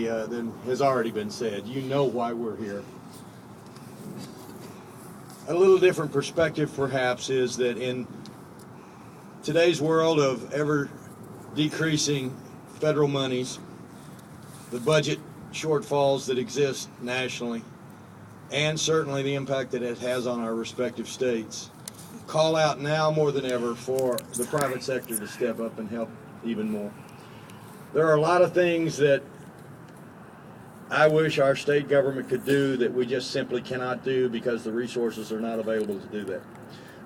say than has already been said. You know why we're here. A little different perspective, perhaps, is that in today's world of ever decreasing federal monies, the budget shortfalls that exist nationally, and certainly the impact that it has on our respective states, call out now more than ever for the private sector to step up and help even more. There are a lot of things that I wish our state government could do that we just simply cannot do because the resources are not available to do that.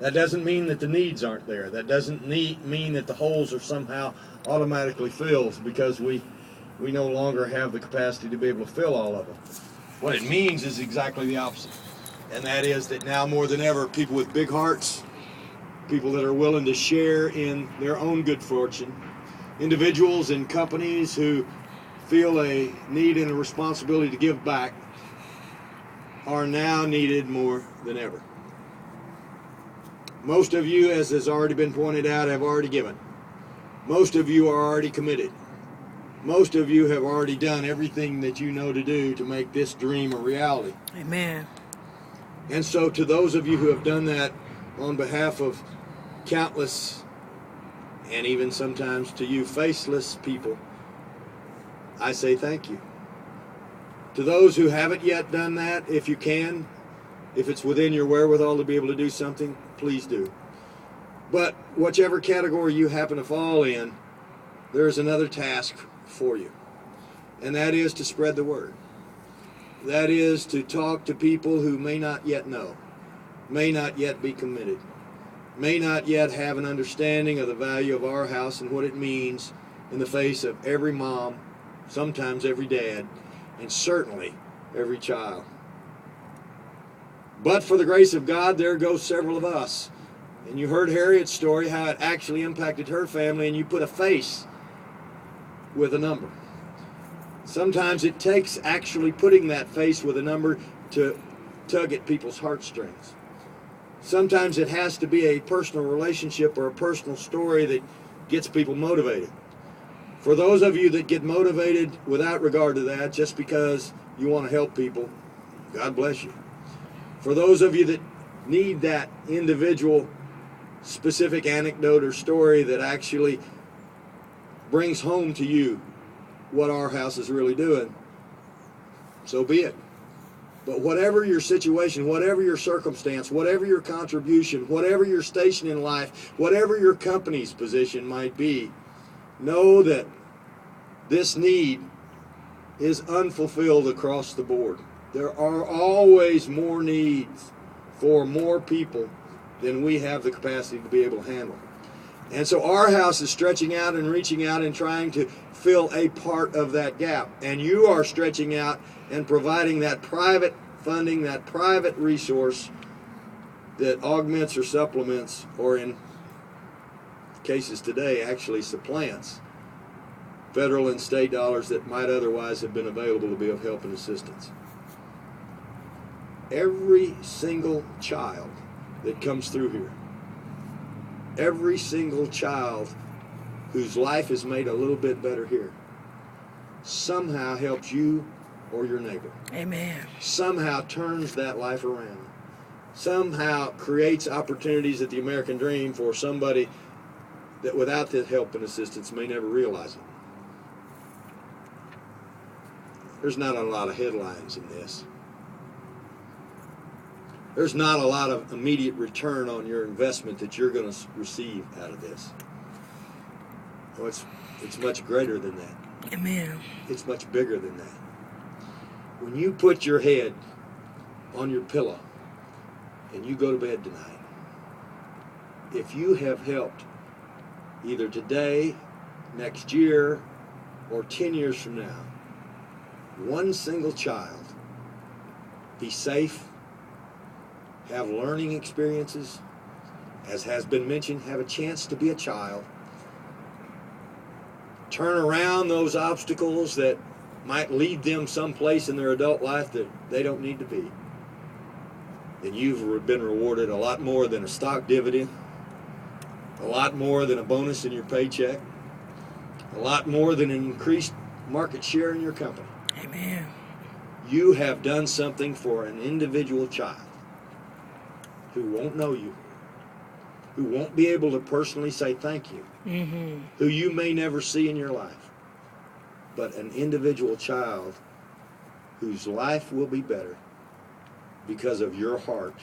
That doesn't mean that the needs aren't there. That doesn't mean that the holes are somehow automatically filled because we no longer have the capacity to be able to fill all of them. What it means is exactly the opposite. And that is that now more than ever, people with big hearts, people that are willing to share in their own good fortune, individuals and companies who feel a need and a responsibility to give back are now needed more than ever. Most of you, as has already been pointed out, have already given. Most of you are already committed. Most of you have already done everything that you know to do to make this dream a reality. Amen. And so to those of you who have done that on behalf of countless, and even sometimes to you faceless people, I say thank you. To those who haven't yet done that, if you can, if it's within your wherewithal to be able to do something, please do. But whichever category you happen to fall in, there's another task for you. And that is to spread the word. That is to talk to people who may not yet know, may not yet be committed, may not yet have an understanding of the value of our house and what it means in the face of every mom, sometimes every dad, and certainly every child. But for the grace of God, there go several of us. And you heard Harriet's story, how it actually impacted her family, and you put a face with a number. Sometimes it takes actually putting that face with a number to tug at people's heartstrings. Sometimes it has to be a personal relationship or a personal story that gets people motivated. For those of you that get motivated without regard to that, just because you want to help people, God bless you. For those of you that need that individual specific anecdote or story that actually brings home to you what our house is really doing, so be it. But whatever your situation, whatever your circumstance, whatever your contribution, whatever your station in life, whatever your company's position might be, know that this need is unfulfilled across the board. There are always more needs for more people than we have the capacity to be able to handle. And so our house is stretching out and reaching out and trying to fill a part of that gap. And you are stretching out and providing that private funding, that private resource that augments or supplements, or in cases today actually supplants, federal and state dollars that might otherwise have been available to be of help and assistance. Every single child that comes through here, every single child whose life is made a little bit better here, somehow helps you or your neighbor. Amen. Somehow turns that life around. Somehow creates opportunities at the American dream for somebody that without the help and assistance may never realize it. There's not a lot of headlines in this. There's not a lot of immediate return on your investment that you're going to receive out of this. Oh, it's much greater than that. Amen. It's much bigger than that. When you put your head on your pillow and you go to bed tonight, if you have helped either today, next year, or 10 years from now, one single child be safe, have learning experiences, as has been mentioned, have a chance to be a child, turn around those obstacles that might lead them someplace in their adult life that they don't need to be, then you've been rewarded a lot more than a stock dividend, a lot more than a bonus in your paycheck, a lot more than an increased market share in your company. Amen. You have done something for an individual child who won't know you, who won't be able to personally say thank you, who you may never see in your life, but an individual child whose life will be better because of your heart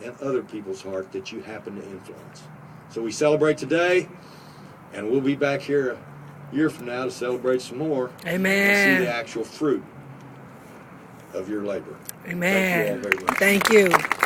and other people's heart that you happen to influence. So we celebrate today, and we'll be back here a year from now to celebrate some more. Amen. And see the actual fruit of your labor. Amen. Thank you all very much. Thank you.